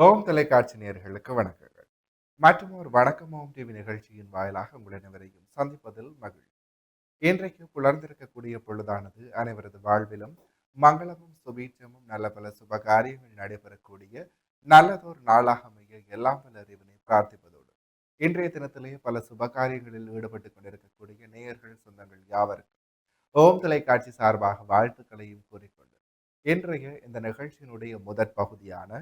ஓம் தொலைக்காட்சி நேயர்களுக்கு வணக்கங்கள். மற்றும் ஒரு வணக்கம் ஓம் டிவி நிகழ்ச்சியின் வாயிலாக உங்கள் அனைவரையும் சந்திப்பதில் மகிழ்ச்சி. இன்றைக்கு புலர்ந்திருக்கக்கூடிய பொழுதானது அனைவரது வாழ்விலும் மங்களமும் சுபீட்சமும் நல்ல பல சுப காரியங்கள் நடைபெறக்கூடிய நல்லதொரு நாளாக அமைய எல்லாம் வல்ல இறைவனை பிரார்த்திப்பதோடு இன்றைய தினத்திலே பல சுப காரியங்களில் ஈடுபட்டுக் கொண்டிருக்கக்கூடிய நேயர்கள் சொந்தங்கள் யாவருக்கும் ஓம் தொலைக்காட்சி சார்பாக வாழ்த்துக்களையும் கூறிக்கொண்டு இன்றைய இந்த நிகழ்ச்சியினுடைய முதற் பகுதியான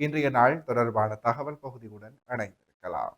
இன்றைய நாள் தொடர்பான தகவல் பகுதியுடன் இணைந்திருக்கலாம்.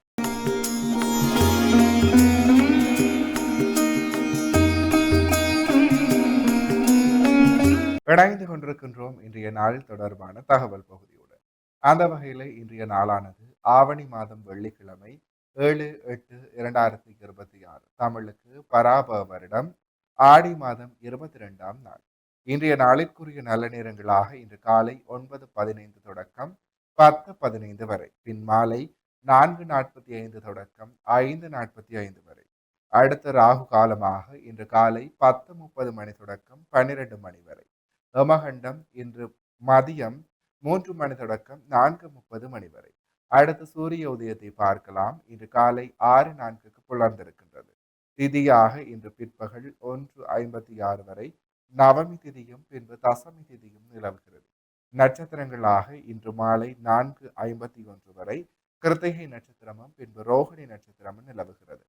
இணைந்து கொண்டிருக்கின்றோம் இன்றைய நாள் தொடர்பான தகவல் பகுதியுடன். அந்த வகையில் இன்றைய நாளானது ஆவணி மாதம் வெள்ளிக்கிழமை 7/8/2026 தமிழுக்கு பராப வருடம் ஆடி மாதம் 22ஆம் நாள். இன்றைய நாளிற்குரிய நல்ல நேரங்களாக இன்று காலை 9:15 தொடக்கம் 10:15 வரை, பின் மாலை 4:45 தொடக்கம் 5:45 வரை. அடுத்த ராகு காலமாக இன்று காலை 10:30 மணி தொடக்கம் 12 மணி வரை. யமகண்டம் இன்று மதியம் 3 மணி தொடக்கம் 4:30 மணி வரை. அடுத்த சூரிய உதயத்தை பார்க்கலாம். இன்று காலை 6:04க்கு புலர்ந்திருக்கின்றது. திதியாக இன்று பிற்பகல் 1:56 வரை நவமி திதியும் பின்பு தசமி திதியும் நிலவுகிறது. நட்சத்திரங்களாக இன்று மாலை 4:51 வரை கிருத்திகை நட்சத்திரமும் பின்பு ரோகிணி நட்சத்திரமும் நிலவுகிறது.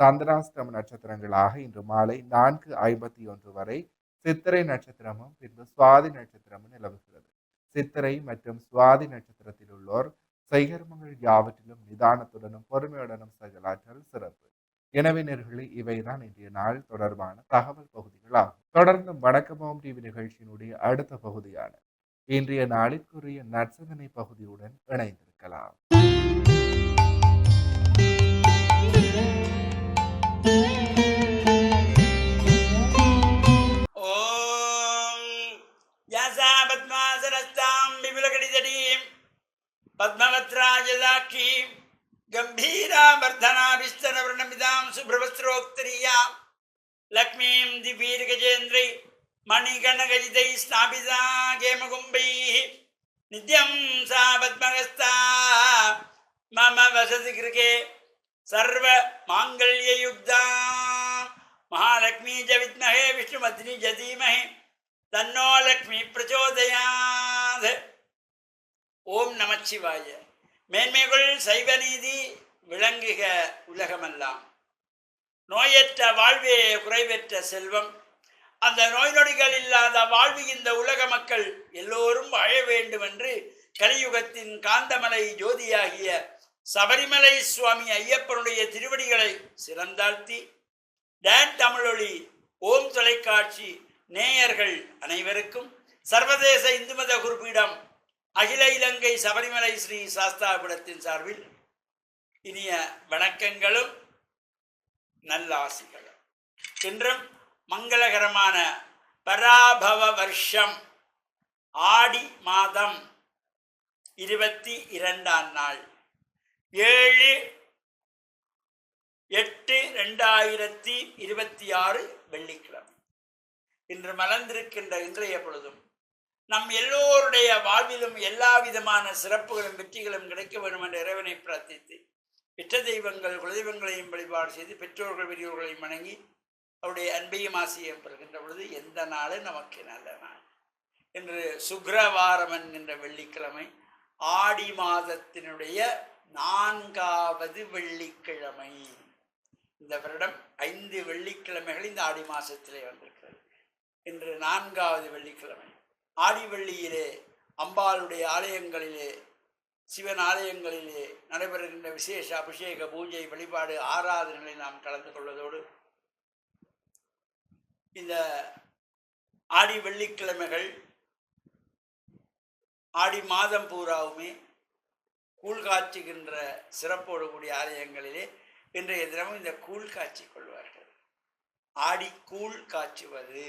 சந்திராஷ்டம நட்சத்திரங்களாக இன்று மாலை 4:51 வரை சித்திரை நட்சத்திரமும் பின்பு சுவாதி நட்சத்திரமும் நிலவுகிறது. சித்திரை மற்றும் சுவாதி நட்சத்திரத்தில் உள்ளோர் செய்கர்மங்கள் யாவற்றிலும் நிதானத்துடனும் பொறுமையுடனும் செயலாற்றல் சிறப்பு. எனவே நேர்களே, இவைதான் இன்றைய நாள் தொடர்பான தகவல் பகுதிகள் ஆகும். தொடர்ந்து வணக்கமாம் டிவி நிகழ்ச்சியினுடைய அடுத்த பகுதியான இன்றைய நாளிற்குரிய நற்சிந்தனை பகுதியுடன் இணைந்திருக்கலாம். पद्मवत्राजलाक्षी गंभीरावर्धनाभिस्तनवर्णमिदां शुभ्रवस्त्रोक्तरीयां लक्ष्मीं दिवीर्गजेन्द्रै मणिगणगजितैः स्नापिता गेमकुम्भैः नित्यं सा पद्महस्ता मम वसति गृहे सर्वमाङ्गल्ययुक्ता महालक्ष्मी च विद्महे विष्णुपत्नी च धीमहि तन्नो लक्ष्मी प्रचोदयात्. ஓம் நமச்சிவாய. மேன்மைகள் சைவ நீதி விளங்குக உலகமெல்லாம். நோயற்ற வாழ்வே குறைவற்ற செல்வம். அந்த நோய் நொடிகள் இல்லாத வாழ்வு இந்த உலக மக்கள் எல்லோரும் வாழ வேண்டும் என்று கலியுகத்தின் காந்தமலை ஜோதியாகிய சபரிமலை சுவாமி ஐயப்பனுடைய திருவடிகளை சிறந்தாழ்த்தி டான் தமிழொலி ஓம் தொலைக்காட்சி நேயர்கள் அனைவருக்கும் சர்வதேச இந்து மத குறிப்பீடம் அகில இலங்கை சபரிமலை ஸ்ரீ சாஸ்தாபீடத்தின் சார்பில் இனிய வணக்கங்களும் நல்லாசிகளும். இன்றும் மங்களகரமான பராபவ வருஷம் ஆடி மாதம் 22ஆம் நாள் 7/8/2026 வெள்ளிக்கிழமை. இன்று மலர்ந்திருக்கின்ற இன்றைய பொழுதும் நம் எல்லோருடைய வாழ்விலும் எல்லா விதமான சிறப்புகளும் வெற்றிகளும் கிடைக்க வேண்டும் என்ற இறைவனை பிரார்த்தித்து பெற்ற தெய்வங்கள் குலதெய்வங்களையும் வழிபாடு செய்து பெற்றோர்கள் பெரியோர்களையும் வணங்கி அவருடைய அன்பையும் ஆசையும் பெறுகின்ற பொழுது எந்த நாளும் நமக்கு நல்ல நாள். இன்று சுக்கிரவாரம் என்கின்ற வெள்ளிக்கிழமை, ஆடி மாதத்தினுடைய 4வது வெள்ளிக்கிழமை. இந்த வருடம் 5 வெள்ளிக்கிழமைகள் இந்த ஆடி மாதத்திலே வந்திருக்கிறது. இன்று 4வது வெள்ளிக்கிழமை. ஆடி வெள்ளியிலே அம்பாளுடைய ஆலயங்களிலே, சிவன் ஆலயங்களிலே நடைபெறுகின்ற விசேஷ அபிஷேக பூஜை வழிபாடு ஆராதனைகளில் நாம் கலந்து கொள்வதோடு இந்த ஆடி வெள்ளிக்கிழமைகள் ஆடி மாதம் பூராவுமே கூழ் காய்ச்சுகின்ற சிறப்போடு கூடிய ஆலயங்களிலே இன்றைய தினமும் இந்த கூழ் காய்ச்சி கொள்வார்கள். ஆடி கூழ் காய்ச்சுவது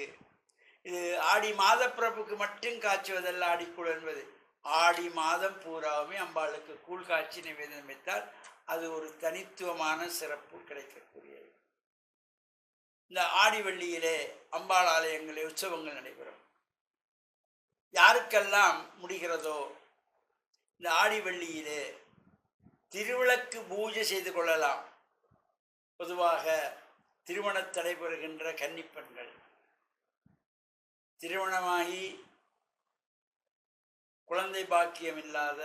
இது ஆடி மாத பிறப்புக்கு மட்டும் காய்ச்சுவதல்ல. ஆடிக்கூழ் என்பது ஆடி மாதம் பூராவுமே அம்பாளுக்கு கூழ் காய்ச்சி நிவேதனம் வைத்தால் அது ஒரு தனித்துவமான சிறப்பு கிடைக்கக்கூடியது. இந்த ஆடி வெள்ளியிலே அம்பாள் ஆலயங்களில் உற்சவங்கள் நடைபெறும். யாருக்கெல்லாம் முடிகிறதோ இந்த ஆடி வெள்ளியிலே திருவிளக்கு பூஜை செய்து கொள்ளலாம். பொதுவாக திருமணம் தடைபெறுகின்ற கன்னிப்பெண்கள், திருமணமாகி குழந்தை பாக்கியம் இல்லாத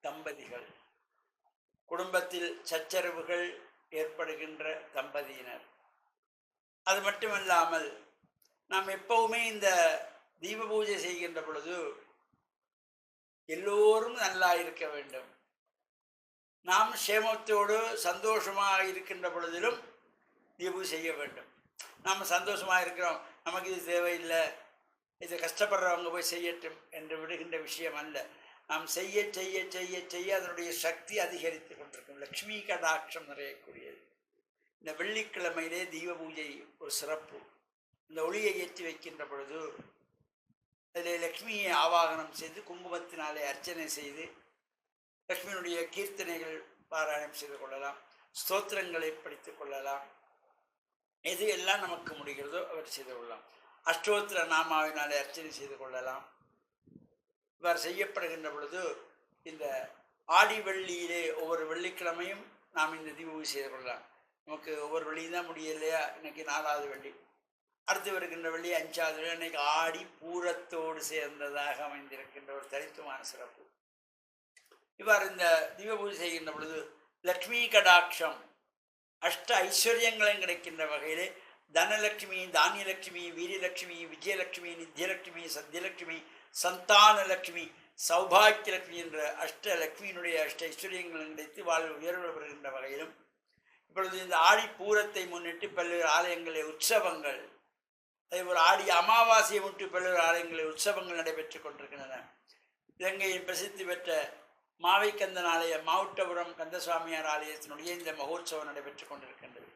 தம்பதிகள், குடும்பத்தில் சச்சரவுகள் ஏற்படுகின்ற தம்பதியினர், அது மட்டுமல்லாமல் நாம் எப்பவுமே இந்த தீப பூஜை செய்கின்ற பொழுது எல்லோரும் நல்லா இருக்க வேண்டும். நாம் சேமத்தோடு சந்தோஷமாக இருக்கின்ற பொழுதிலும் தீபம் செய்ய வேண்டும். நாம் சந்தோஷமாக இருக்கிறோம், நமக்கு இது தேவையில்லை, இதை கஷ்டப்படுறவங்க போய் செய்யட்டும் என்று விடுகின்ற விஷயம் அல்ல. நாம் செய்ய செய்ய செய்ய செய்ய அதனுடைய சக்தி அதிகரித்து கொண்டிருக்கும். லக்ஷ்மி கடாட்சம் நிறையக்கூடியது. இந்த வெள்ளிக்கிழமையிலே தீப பூஜை ஒரு சிறப்பு. இந்த ஒளியை ஏற்றி வைக்கின்ற பொழுது அதில் லக்ஷ்மியை ஆவாகனம் செய்து குங்குமத்தினாலே அர்ச்சனை செய்து லக்ஷ்மியினுடைய கீர்த்தனைகள் பாராயணம் செய்து கொள்ளலாம், ஸ்தோத்திரங்களை படித்துக் கொள்ளலாம். எது எல்லாம் நமக்கு முடிகிறதோ அவர் செய்து கொள்ளலாம். அஷ்டோத்திர நாமாவினாலே அர்ச்சனை செய்து கொள்ளலாம். இவ்வாறு செய்யப்படுகின்ற பொழுது இந்த ஆடி வெள்ளியிலே ஒவ்வொரு வெள்ளிக்கிழமையும் நாம் இந்த தீபம் செய்து கொள்ளலாம். நமக்கு ஒவ்வொரு வெள்ளியும் தான் முடியலையா, இன்னைக்கு 4வது வெள்ளி, அடுத்து வருகின்ற வெள்ளி 5வது வெள்ளி, இன்னைக்கு ஆடி பூரத்தோடு சேர்ந்ததாக அமைந்திருக்கின்ற ஒரு தனித்துவமான சிறப்பு. இவ்வாறு இந்த தீப பூஜை செய்கின்ற பொழுது லக்ஷ்மி கடாட்சம், அஷ்ட ஐஸ்வர்யங்களும் கிடைக்கின்ற வகையிலே தனலட்சுமி, தானியலட்சுமி, வீரியலட்சுமி, விஜயலட்சுமி, நித்தியலட்சுமி, சத்தியலட்சுமி, சந்தானலட்சுமி, சௌபாக்கியலட்சுமி என்ற அஷ்ட லட்சுமியினுடைய அஷ்ட ஐஸ்வர்யங்களும் கிடைத்து வாழ்வு உயர்வு பெறுகின்ற வகையிலும் இப்பொழுது இந்த ஆடி பூரத்தை முன்னிட்டு பல்வேறு ஆலயங்களில் உற்சவங்கள், அதேபோல் ஆடி அமாவாசையை முன்னிட்டு பல்வேறு ஆலயங்களில் உற்சவங்கள் நடைபெற்றுக் கொண்டிருக்கின்றன. இலங்கையின் பிரசித்தி பெற்ற மாவைக்கந்தன் ஆலயம், மாவுட்டபுரம் கந்தசுவாமியார் ஆலயத்தினுடைய இந்த மகோத்சவம் நடைபெற்றுக் கொண்டிருக்கின்றது.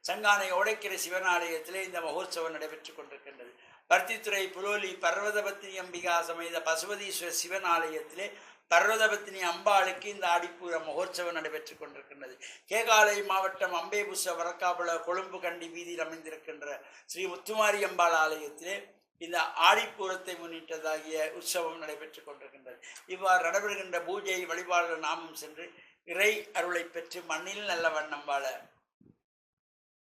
சங்கானை ஓடைக்கரை சிவன் ஆலயத்திலே இந்த மகோத்சவம் நடைபெற்றுக் கொண்டிருக்கின்றது. பருத்தித்துறை புலோலி பர்வதபத்தினி அம்பிகா சமேத பசுபதீஸ்வர சிவன் ஆலயத்திலே பர்வதபத்தினி அம்பாளுக்கு இந்த ஆடிப்பூர மகோத்சவம் நடைபெற்றுக் கொண்டிருக்கின்றது. கேகாலை மாவட்டம் அம்பேபுச வரக்காபுல கொழும்பு கண்டி வீதியில் அமைந்திருக்கின்ற ஸ்ரீ முத்துமாரி அம்பாள் ஆலயத்திலே இந்த ஆடிப்பூரத்தை முன்னிட்டதாகிய உற்சவம் நடைபெற்றுக் கொண்டிருக்கின்றது. இவ்வாறு நடைபெறுகின்ற பூஜை வழிபாடு நாமும் சென்று இறை அருளை பெற்று மண்ணில் நல்ல வண்ணம் வாழ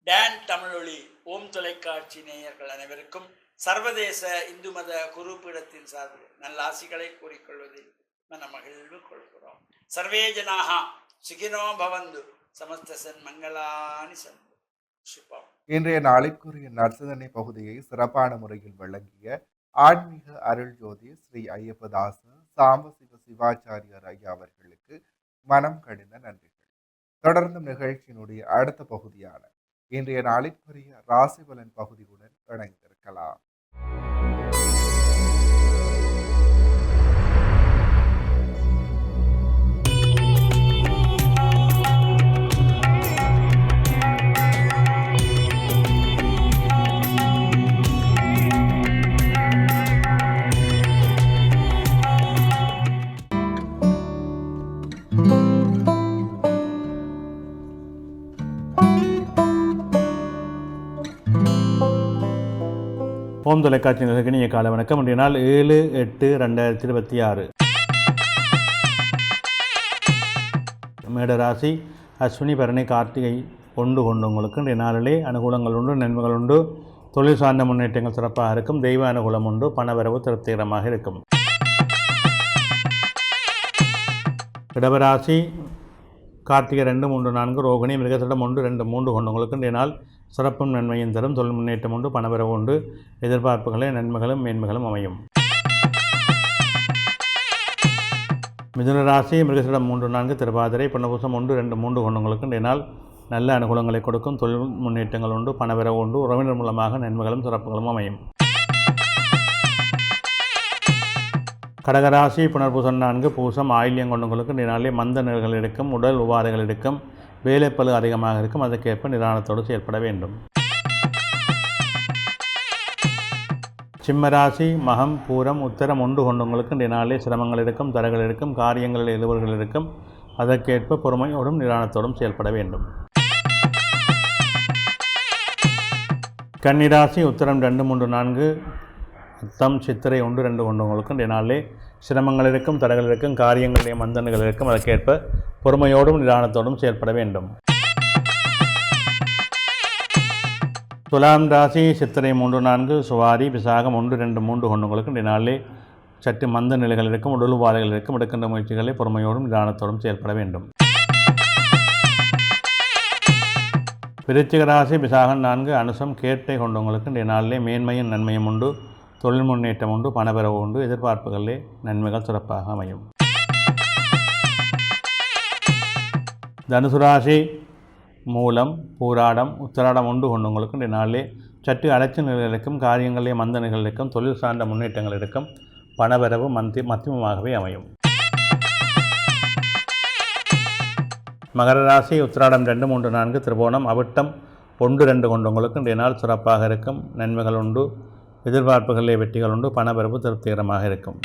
டான் தமிழொலி ஓம் தொலைக்காட்சி நேயர்கள் அனைவருக்கும் சர்வதேச இந்து மத குருபீடத்தின் சார்பில் நல்ல ஆசிகளை கூறிக்கொள்வதில் மன மகிழ்வு கொள்கிறோம். சர்வே ஜனாக சுகினோ பவந்து சமஸ்த சன்மங்களானி சந்து. சுபம். இன்றைய நாளிற்குரிய நற்சிந்தனை பகுதியை சிறப்பான முறையில் வழங்கிய ஆன்மீக அருள் ஜோதி ஸ்ரீ ஐயப்பதாச சாம்பசிவ சிவாச்சாரியார் ஐயா அவர்களுக்கு மனம் கடிந்த நன்றிகள். தொடர்ந்து நிகழ்ச்சியினுடைய அடுத்த பகுதியான இன்றைய நாளிற்குரிய ராசிபலன் பகுதியுடன் இணைந்திருக்கலாம். ஓம் தொலைக்காட்சி நிகழ்ச்சிக்கு இனிய காலை வணக்கம். இன்றைய நாள் 7/8/2026. மேடராசி அஸ்வினி பரணி கார்த்திகை ஒன்று கொண்டவங்களுக்கு இன்றைய நாளிலே அனுகூலங்கள் உண்டு, நன்மைகள் உண்டு, தொழில் சார்ந்த முன்னேற்றங்கள் சிறப்பாக இருக்கும், தெய்வ அனுகூலம் உண்டு, பணவரவு திருப்திகரமாக இருக்கும். இடவராசி கார்த்திகை 2, 3, 4, ரோகிணி மிருகசடம் 1, 2, 3 கொண்டவங்களுக்கு இன்றைய நாள் சிறப்பும் நன்மையும் தரும், தொழில் முன்னேற்றம் உண்டு, பணவரவு உண்டு, எதிர்பார்ப்புகளை நன்மைகளும் மேன்மைகளும் அமையும். மிதுன ராசி மிருகசடம் 3, 4, திருவாதிரை புனர்பூசம் 1, 2, 3 கொண்டவங்களுக்கு இன்றைய நாள் நல்ல அனுகூலங்களை கொடுக்கும், தொழில் முன்னேற்றங்கள் உண்டு, பணவரவு உண்டு, உறவினர் மூலமாக நன்மைகளும் சிறப்புகளும் அமையும். கடகராசி புனர்பூசம் 4, பூசம் ஆயில்யம் கொண்டவங்களுக்கு இன்றைய நாளிலே மந்த நிலைகள் இருக்கும், உடல் உபாதைகள் இருக்கும், வேலைப்பளு அதிகமாக இருக்கும், அதற்கேற்ப நிதானத்தோடு செயல்பட வேண்டும். சிம்மராசி மகம் பூரம் உத்தரம் 1 கொண்டவங்களுக்கு இன்றைய நாளிலே சிரமங்கள் இருக்கும், தடைகள் இருக்கும், காரியங்களில் எதிர்வுகள் இருக்கும், அதற்கேற்ப பொறுமையோடும் நிதானத்தோடும் செயல்பட வேண்டும். கன்னிராசி உத்தரம் 2, 3, 4, அத்தம் சித்திரை 1, 2 கொண்டவங்களுக்கு இன்றைய நாளிலே சிரமங்கள் இருக்கும், தடைகள் இருக்கும், காரியங்களிலே மந்தன்கள் இருக்கும். அதற்கேற்ப பொறுமையோடும் நிதானத்தோடும் செயல்பட வேண்டும். துலாம் ராசி சித்திரை 3-4, சுவாரி விசாகம் 1-2-3 கொண்டவங்களுக்கு இந்த நாளிலே சற்று மந்த நிலைகள் இருக்கும், உடலுபாதைகள் இருக்கும். எடுக்கின்ற முயற்சிகளை பொறுமையோடும் நிதானத்தோடும் செயல்பட வேண்டும். விருச்சிக ராசி விசாகம் 4, அனுசம் கேட்டை கொண்டவங்களுக்கு இந்த நாளிலே மேன்மையும் நன்மையும் உண்டு, தொழில் முன்னேற்றம் உண்டு, பணப்பெறவு உண்டு, எதிர்பார்ப்புகளிலே நன்மைகள் சிறப்பாக அமையும். தனுசு ராசி மூலம் பூராடம் உத்திராடம் உண்டு கொண்டவங்களுக்கு இந்த நாளிலே சற்று அலைச்சல் நிலைகள் இருக்கும், காரியங்களிலே மந்த நிலைகள் இருக்கும், தொழில் சார்ந்த முன்னேற்றங்கள் இருக்கும், பணவரவு மத்தியமமாகவே அமையும். மகர ராசி உத்திராடம் 2-3-4, திருவோணம் அவிட்டம் 1-2 கொண்டவங்களுக்கு இன்றைய நாள் சிறப்பாக இருக்கும், நன்மைகள் உண்டு, எதிர்பார்ப்புகளிலே வெற்றிகள் உண்டு, பணவரவு திருப்திகரமாக இருக்கும்.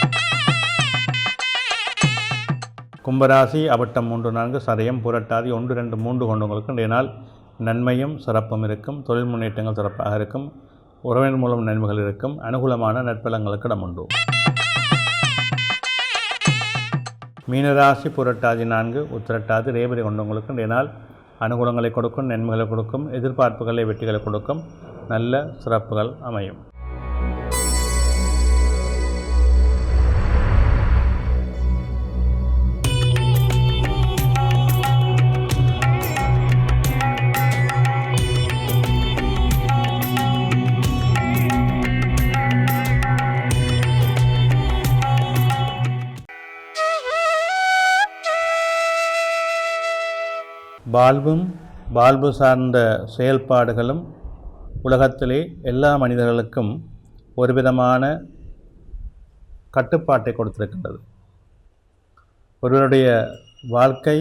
கும்பராசி அவிட்டம் 3-4, சதயம் புரட்டாதி 1-2-3 கொண்டவங்களுக்கு இன்றைய நாள் நன்மையும் சிறப்பும் இருக்கும், தொழில் முன்னேற்றங்கள் சிறப்பாக இருக்கும், உறவினர் மூலம் நன்மைகள் இருக்கும், அனுகூலமான நற்பலங்களுக்கு இடம் உண்டு. மீனராசி புரட்டாதி 4, உத்திரட்டாதி ரேவதி கொண்டவங்களுக்கு இன்றைய நாள் அனுகூலங்களை கொடுக்கும், நன்மைகளை கொடுக்கும், எதிர்பார்ப்புகளை வெற்றிகளை கொடுக்கும், நல்ல சிறப்புகள் அமையும். வாழ்வு சார்ந்த செயல்பாடுகளும் உலகத்திலே எல்லா மனிதர்களுக்கும் ஒரு விதமான கட்டுப்பாட்டை கொடுத்திருக்கின்றது. ஒருவருடைய வாழ்க்கை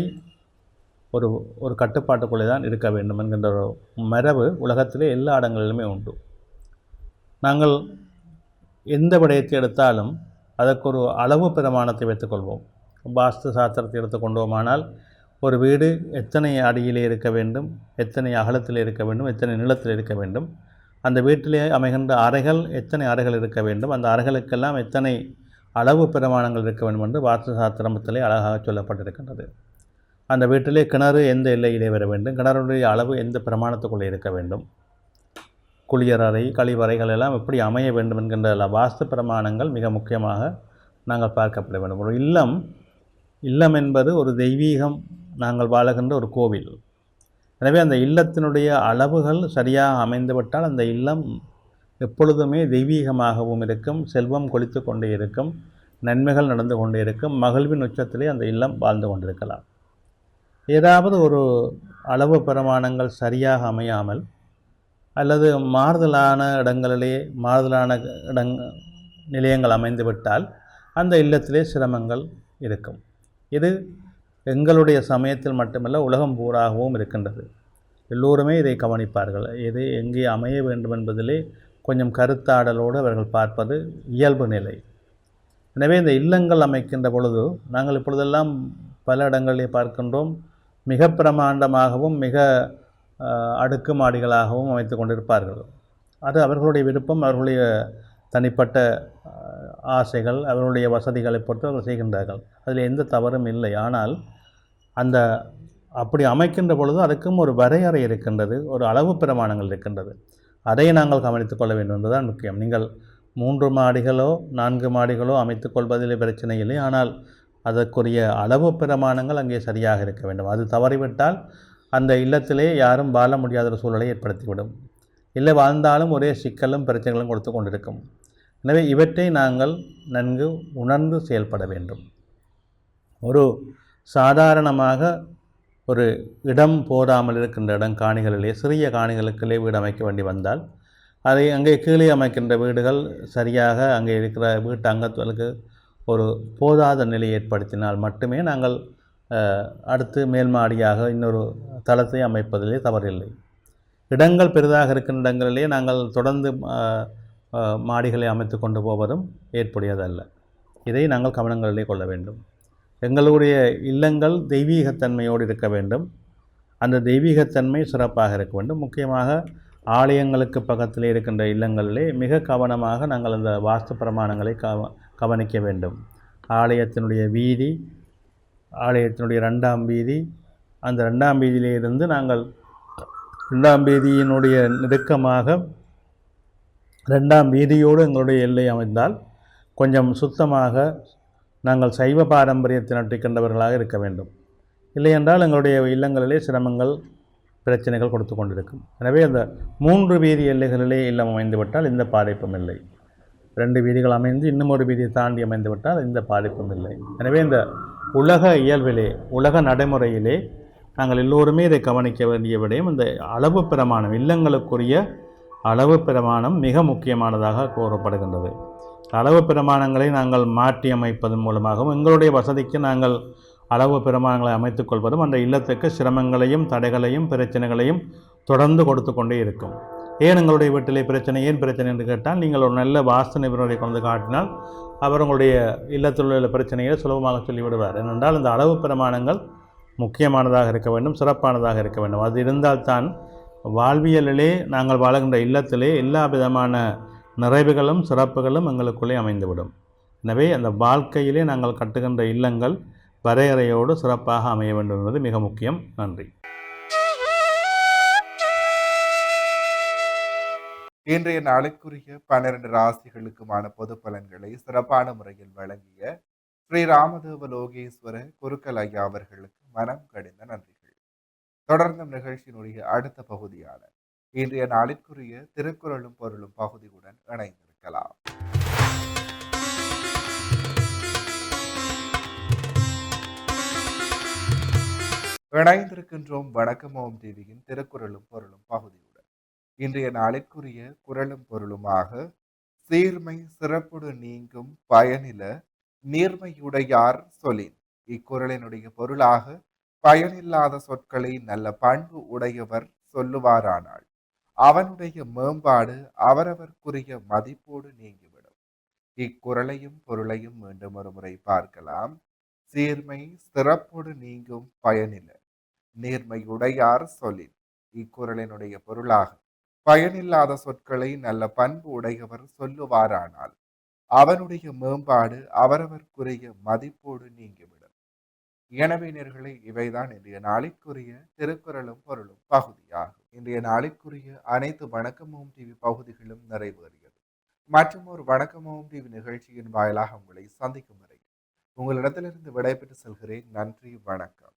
ஒரு கட்டுப்பாட்டுக்குள்ளே தான் இருக்க வேண்டும் என்கின்ற ஒரு மரபு உலகத்திலே எல்லா இடங்களிலுமே உண்டு. நாங்கள் எந்த விடயத்தை எடுத்தாலும் அதற்கு ஒரு அளவு பிரமாணத்தை வைத்துக்கொள்வோம். வாஸ்து சாஸ்திரத்தை எடுத்துக்கொண்டோமானால் ஒரு வீடு எத்தனை அடியிலே இருக்க வேண்டும், எத்தனை அகலத்தில் இருக்க வேண்டும், எத்தனை நீளத்தில் இருக்க வேண்டும், அந்த வீட்டிலே அமைகின்ற அறைகள் எத்தனை அறைகள் இருக்க வேண்டும், அந்த அறைகளுக்கெல்லாம் எத்தனை அளவு பிரமாணங்கள் இருக்க வேண்டும் என்று வாஸ்து சாஸ்திரத்திலே அழகாக சொல்லப்பட்டிருக்கின்றது. அந்த வீட்டிலே கிணறு எந்த எல்லையிலே வர வேண்டும், கிணறுடைய அளவு எந்த பிரமாணத்துக்குள்ளே இருக்க வேண்டும், குளியலறை கழிவறைகள் எல்லாம் எப்படி அமைய வேண்டும் என்கின்ற வாஸ்து பிரமாணங்கள் மிக முக்கியமாக நாங்கள் பார்க்கப்பட வேண்டும். ஒரு இல்லம் என்பது ஒரு தெய்வீகம், நாங்கள் வாழுகின்ற ஒரு கோவில். எனவே அந்த இல்லத்தினுடைய அளவுகள் சரியாக அமைந்துவிட்டால் அந்த இல்லம் எப்பொழுதுமே தெய்வீகமாகவும் இருக்கும், செல்வம் கொளித்து கொண்டே இருக்கும், நன்மைகள் நடந்து கொண்டே இருக்கும், மகிழ்வின் உச்சத்திலே அந்த இல்லம் வாழ்ந்து கொண்டிருக்கலாம். ஏதாவது ஒரு அளவு பிரமாணங்கள் சரியாக அமையாமல் அல்லது மாறுதலான இடங்களிலே மாறுதலான நிலையங்கள் அமைந்துவிட்டால் அந்த இல்லத்திலே சிரமங்கள் இருக்கும். இது எங்களுடைய சமயத்தில் மட்டுமல்ல, உலகம் பூராகவும் இருக்கின்றது. எல்லோருமே இதை கவனிப்பார்கள். இது எங்கே அமைய வேண்டும் என்பதிலே கொஞ்சம் கருத்தாடலோடு அவர்கள் பார்ப்பது இயல்பு நிலை. எனவே இந்த இல்லங்கள் அமைக்கின்ற பொழுது நாங்கள் இப்பொழுதெல்லாம் பல இடங்களிலே பார்க்கின்றோம், மிக பிரமாண்டமாகவும் மிக அடுக்குமாடிகளாகவும் அமைத்து கொண்டிருப்பார்கள். அது அவர்களுடைய விருப்பம், அவர்களுடைய தனிப்பட்ட ஆசைகள், அவர்களுடைய வசதிகளை பொறுத்து அவர்கள் செய்கின்றார்கள். அதில் எந்த தவறும் இல்லை. ஆனால் அப்படி அமைக்கின்ற பொழுது அதுக்கும் ஒரு வரையறை இருக்கின்றது, ஒரு அளவு பிரமாணங்கள் இருக்கின்றது. அதை நாங்கள் கவனித்துக் கொள்ள வேண்டும் என்பதுதான் முக்கியம். நீங்கள் 3 மாடிகளோ 4 மாடிகளோ அமைத்துக் கொள்வதிலே பிரச்சனை இல்லை. ஆனால் அதற்குரிய அளவு பிரமாணங்கள் அங்கே சரியாக இருக்க வேண்டும். அது தவறிவிட்டால் அந்த இல்லத்திலே யாரும் வாழ முடியாத ஒரு சூழலை ஏற்படுத்திவிடும். இல்லை வாழ்ந்தாலும் ஒரே சிக்கலும் பிரச்சனைகளும் கொடுத்து கொண்டிருக்கும். எனவே இவற்றை நாங்கள் நன்கு உணர்ந்து செயல்பட வேண்டும். ஒரு சாதாரணமாக ஒரு இடம் போடாமல் இருக்கின்ற காணிகளிலே சிறிய காணிகளுக்குள்ளே வீடு அமைக்க வேண்டி வந்தால் அதை அங்கே கீழே அமைக்கின்ற வீடுகள் சரியாக அங்கே இருக்கிற வீட்டு அங்கத்துவலுக்கு ஒரு போதாத நிலையை ஏற்படுத்தினால் மட்டுமே நாங்கள் அடுத்து மேல் மாடியாக இன்னொரு தளத்தை அமைப்பதிலே தவறில்லை. இடங்கள் பெரிதாக இருக்கின்ற இடங்களிலே நாங்கள் தொடர்ந்து மாடிகளை அமைத்து கொண்டு போவதும் ஏற்புடையதல்ல. இதை நாங்கள் கவனங்களிலே கொள்ள வேண்டும். எங்களுடைய இல்லங்கள் தெய்வீகத்தன்மையோடு இருக்க வேண்டும். அந்த தெய்வீகத்தன்மை சிறப்பாக இருக்க வேண்டும். முக்கியமாக ஆலயங்களுக்கு பக்கத்தில் இருக்கின்ற இல்லங்களிலே மிக கவனமாக நாங்கள் அந்த வாஸ்து பிரமாணங்களை கவனிக்க வேண்டும். ஆலயத்தினுடைய வீதி, ஆலயத்தினுடைய 2ஆம் வீதி, அந்த 2ஆம் வீதியிலிருந்து நாங்கள் 2ஆம் வீதியினுடைய நெருக்கமாக 2ஆம் வீதியோடு எங்களுடைய எல்லை அமைந்தால் கொஞ்சம் சுத்தமாக நாங்கள் சைவ பாரம்பரியத்தை நட்டிக்கின்றவர்களாக இருக்க வேண்டும். இல்லையென்றால் எங்களுடைய இல்லங்களிலே சிரமங்கள், பிரச்சனைகள் கொடுத்து கொண்டிருக்கும். எனவே அந்த 3 வீதி எல்லைகளிலே இல்லம் அமைந்துவிட்டால் இந்த பாதிப்பும் இல்லை. 2 வீதிகள் அமைந்து இன்னும் ஒரு வீதியை தாண்டி அமைந்துவிட்டால் இந்த பாதிப்பும் இல்லை. எனவே இந்த உலக இயல்பிலே, உலக நடைமுறையிலே நாங்கள் எல்லோருமே இதை கவனிக்க வேண்டிய விடயம் இந்த அளவு பிரமாணம், இல்லங்களுக்குரிய அளவு பிரமாணம் மிக முக்கியமானதாக கூறப்படுகின்றது. அளவு பிரமாணங்களை நாங்கள் மாற்றி அமைப்பதன் மூலமாகவும் எங்களுடைய வசதிக்கு நாங்கள் அளவு பிரமாணங்களை அமைத்துக் கொள்வதும் அந்த இல்லத்துக்கு சிரமங்களையும் தடைகளையும் பிரச்சனைகளையும் தொடர்ந்து கொடுத்து கொண்டே இருக்கும். ஏன் எங்களுடைய வீட்டிலே பிரச்சனை, ஏன் பிரச்சனை என்று கேட்டால் நீங்கள் ஒரு நல்ல வாஸ்து நிபுணரை கொண்டு காட்டினால் அவர் உங்களுடைய இல்லத்தில் உள்ள பிரச்சனையை சுலபமாக சொல்லிவிடுவார். ஏனென்றால் இந்த அளவு பிரமாணங்கள் முக்கியமானதாக இருக்க வேண்டும், சிறப்பானதாக இருக்க வேண்டும். அது இருந்தால்தான் வாழ்வியலிலே நாங்கள் வாழுகின்ற இல்லத்திலே எல்லா விதமான நிறைவுகளும் சிறப்புகளும் எங்களுக்குள்ளே அமைந்துவிடும். எனவே அந்த வாழ்க்கையிலே நாங்கள் கட்டுகின்ற இல்லங்கள் வரையறையோடு சிறப்பாக அமைய வேண்டும் என்பது மிக முக்கியம். நன்றி. இன்றைய நாளுக்குரிய 12 ராசிகளுக்குமான பொது பலன்களை சிறப்பான முறையில் வழங்கிய ஸ்ரீ ராமதேவ லோகேஸ்வர குருக்கள் ஐயா அவர்களுக்கு மனம் கடிந்த நன்றிகள். தொடர்ந்து நிகழ்ச்சியினுடைய அடுத்த பகுதியான இன்றைய நாளிற்குரிய திருக்குறளும் பொருளும் பகுதியுடன் இணைந்திருக்கலாம். இணைந்திருக்கின்றோம் வணக்கம் ஓம் டிவியின் திருக்குறளும் பொருளும் பகுதியுடன். இன்றைய நாளிற்குரிய குறளும் பொருளுமாக சீர்மை சிறப்புடு நீங்கும் பயனில நீர்மையுடையார் சொலின். இக்குறளினுடைய பொருளாக பயனில்லாத சொற்களை நல்ல பண்பு உடையவர் சொல்லுவாரானால் அவனுடைய மேம்பாடு அவரவர்க்குரிய மதிப்போடு நீங்கிவிடும். இக்குறளையும் பொருளையும் மீண்டும் ஒரு முறை பார்க்கலாம். சீர்மை சிறப்போடு நீங்கும் பயனில நீர்மையுடையார் சொல்லின். இக்குறளினுடைய பொருளாக பயனில்லாத சொற்களை நல்ல பண்பு உடையவர் சொல்லுவாரானால் அவனுடைய மேம்பாடு அவரவர்க்குரிய மதிப்போடு நீங்கிவிடும். எனவே நேயர்களே, இவைதான் இன்றைய நாளிற்குரிய திருக்குறளும் பொருளும் பகுதியாகும். இன்றைய நாளிற்குரிய அனைத்து வணக்கம் ஓம் டிவி பகுதிகளும் நிறைவேறியது. மற்றும் ஒரு வணக்கம் ஓம் டிவி நிகழ்ச்சியின் வாயிலாக உங்களை சந்திக்கும் வரை உங்களிடத்திலிருந்து விடைபெற்று செல்கிறேன். நன்றி, வணக்கம்.